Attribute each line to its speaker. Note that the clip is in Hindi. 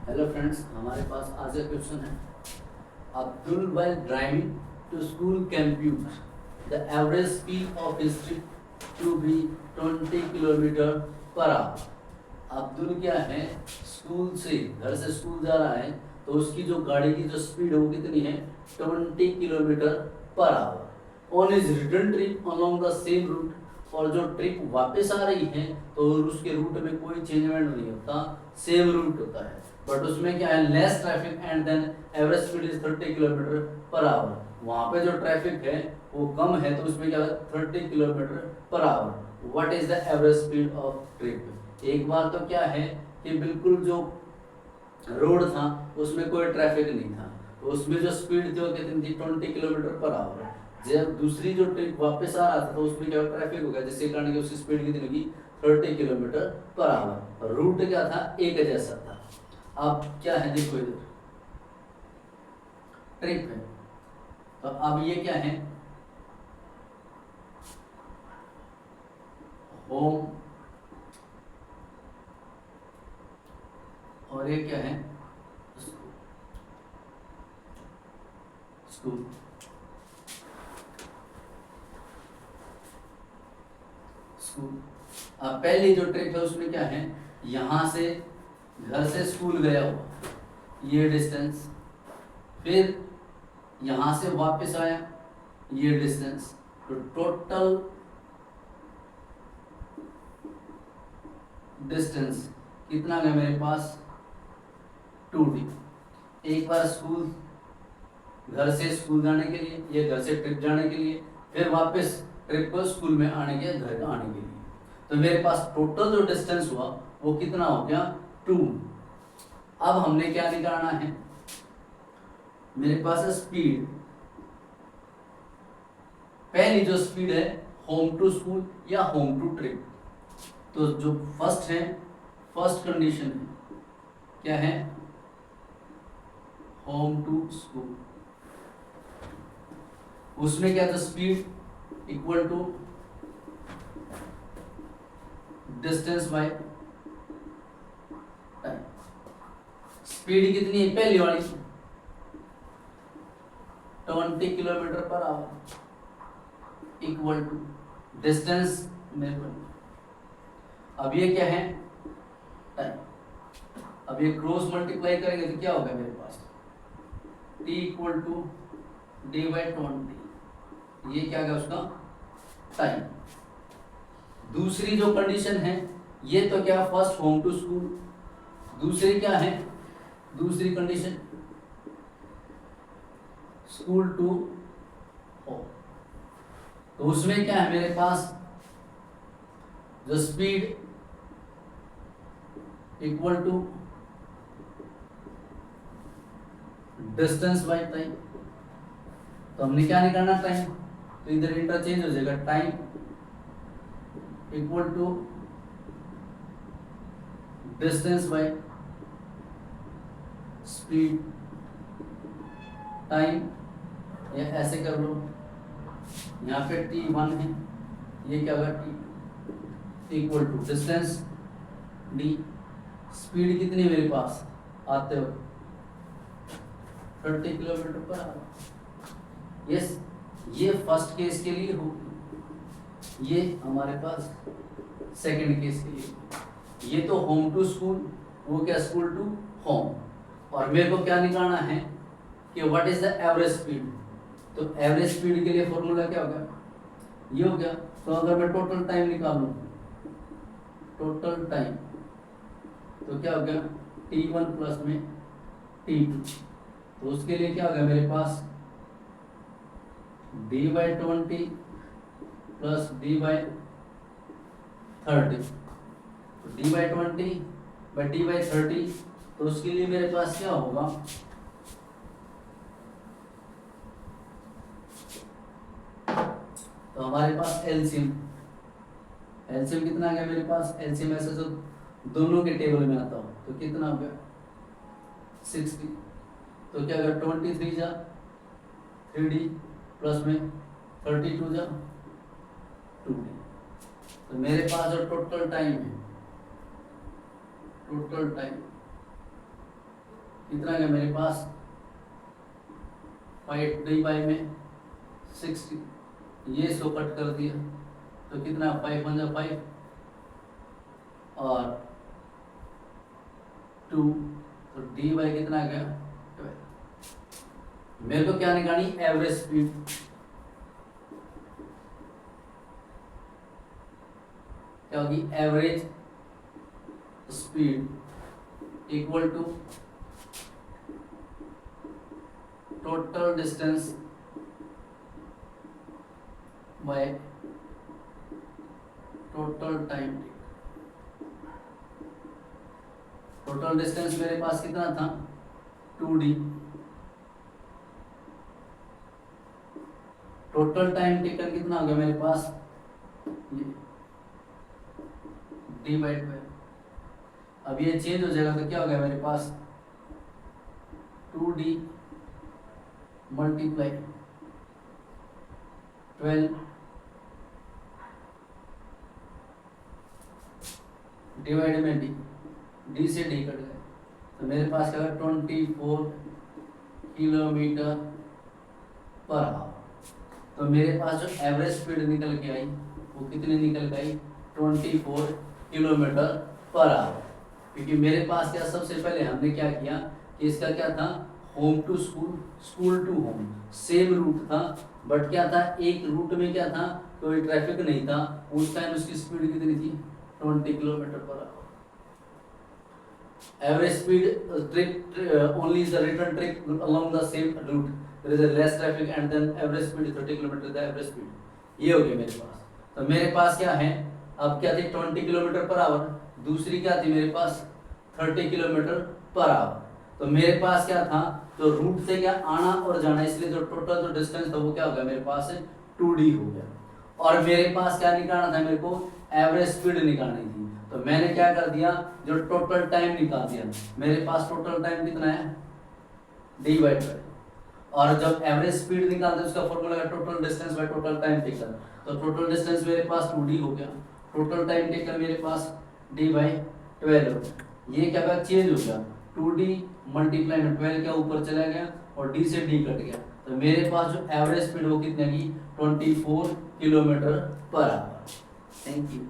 Speaker 1: हेलो फ्रेंड्स, हमारे पास आज का क्वेश्चन है Abdul while driving to school compute the average speed of his trip to be 20 kilometre per our. Abdul क्या है, स्कूल से घर से स्कूल जा रहा है तो उसकी जो गाड़ी की जो स्पीड है वो कितनी है 20 kilometre per hour on his return trip along the same route. और जो ट्रिप वापस आ रही है तो उसके रूट में कोई चेंजमेंट नहीं होता, सेम रूट होता है, बट उसमें क्या है less traffic and then average speed is 30 kilometre per hour. वहाँ पे जो ट्रैफिक है वो कम है तो उसमें क्या है 30 kilometre per our. What is the average speed of trip. एक बार तो क्या है कि बिल्कुल जो रोड था उसमें कोई ट्रैफिक नहीं था तो उसमें जो स्पीड थी वो कितनी थी 20 किलोमीटर पर आवर। जब दूसरी जो ट्रिप वापस आ रहा था तो उसमें क्या ट्रैफिक हो गया जिसके कारण की उसकी स्पीड कितनी होगी 30 किलोमीटर पर आवर। रूट क्या था एक जैसा था। अब क्या है देखो इधर ट्रिप है तो अब ये क्या है होम और ये क्या है स्कूल। स्कूल अब पहली जो ट्रिप है उसमें क्या है यहां से घर से स्कूल गया हुआ ये डिस्टेंस, फिर यहां से वापस आया ये डिस्टेंस, तो टोटल डिस्टेंस कितना गया मेरे पास 2D। एक बार स्कूल घर से स्कूल जाने के लिए, ये घर से ट्रिप जाने के लिए, फिर वापस ट्रिप को स्कूल में आने के घर का आने के लिए, तो मेरे पास टोटल जो डिस्टेंस हुआ वो कितना हो गया 2। अब हमने क्या निकालना है, मेरे पास है स्पीड। पहली जो स्पीड है होम टू स्कूल या होम टू ट्रिप, तो जो फर्स्ट है फर्स्ट कंडीशन है क्या है होम टू स्कूल, उसमें क्या था speed equal to distance by time. Speed कितनी है पहली वाली 20 kilometre per our equal to distance में। अब ये क्या है टाइम। अब ये क्रॉस मल्टीप्लाई करेंगे तो क्या होगा मेरे पास t equal to D by 20, ये क्या गया उसका टाइम। दूसरी जो कंडीशन है ये तो क्या फर्स्ट होम टू स्कूल, दूसरी क्या है दूसरी कंडीशन स्कूल टू होम। तो उसमें क्या है मेरे पास जो speed equal to distance by time, तो हमने क्या निकालना टाइम, तो इधर इंटरचेंज हो जाएगा time equal to distance by speed time, या ऐसे कर लो यहाँ पे t1 है ये क्या होगा t equal to distance d, speed कितनी मेरे पास आते हो 30 किलोमीटर पर आवर। यस ये फर्स्ट केस के लिए होगी, ये हमारे पास सेकंड केस के लिए। ये तो होम टू स्कूल, वो क्या स्कूल टू होम। और मेरे को क्या निकालना है कि what is the average speed, तो एवरेज स्पीड के लिए फॉर्मूला क्या होगा ये हो गया। तो अगर मैं टोटल टाइम निकालूं टोटल टाइम तो क्या हो गया t1 प्लस में t2, तो उसके लिए क्या हो गया मेरे पास d by 20 plus d by 30, तो d by 20 by d by 30, तो उसके लिए मेरे पास क्या होगा तो हमारे पास एलसीएम कितना आ गया मेरे पास, एलसीएम ऐसे जो दोनों के टेबल में आता हो तो कितना हो गया 60, तो क्या होगा 23 जा 3D प्लस में 32 जा 2D, तो मेरे पास जो टोटल टाइम है टोटल टाइम कितना गया मेरे पास 5 डी बाई में 60, ये 100 कट कर दिया तो कितना 5 1 5 और 2, तो डी बाई कितना गया 12। मेरे को क्या निकालनी एवरेज स्पीड, क्या होगी average speed equal to total distance by total time. Total distance मेरे पास कितना था 2d, टोटल टाइम टेकन कितना हो गया मेरे पास ये d बाई 12। अब ये चेंज हो जाएगा तो क्या हो गया मेरे पास 2d मल्टीप्लाई 12 डिवाइड में डी से डी कट गए तो मेरे पास क्या 24 किलोमीटर पर आवर। तो मेरे पास जो एवरेज स्पीड निकल के आई वो कितनी निकल के आई 24 किलोमीटर पर आवर। क्योंकि मेरे पास क्या सबसे पहले हमने क्या किया कि इसका क्या था home to school, school to home same route था, बट क्या था एक रूट में क्या था कोई ट्रैफिक नहीं था, उस टाइम उसकी स्पीड कितनी थी 20 kilometre per our. Average speed only is the return trip along the same route. There is a less traffic and then average speed is 30 kilometre the average speed. ये हो गया मेरे पास। तो मेरे पास क्या है अब क्या थी 20 किलोमीटर पर आवर, दूसरी क्या थी मेरे पास 30 किलोमीटर पर आवर। तो मेरे पास क्या था तो रूट से क्या आना और जाना, इसलिए जो टोटल जो डिस्टेंस था वो क्या हो गया मेरे पास 2d हो गया। और मेरे पास क्या निकालना था मेरे को एवरेज स्पीड निकालनी थी, तो मैंने क्या कर दिया जो टोटल टाइम निकाल दिया। मेरे पास टोटल टाइम कितना है डी बाई 12, और जब एवरेज स्पीड निकालते हैं उसका फॉर्मूला है total distance by total time taken. तो टोटल डिस्टेंस मेरे पास 2d हो गया, टोटल टाइम टेकन मेरे पास d बाई 12 हो गया। ये क्या चेंज हो गया 2d मल्टीप्लाई में 12 क्या ऊपर चला गया और d से d कट गया। तो मेरे पास जो एवरेज स्पीड वो कितनी की 24 kilometre per our. Thank you.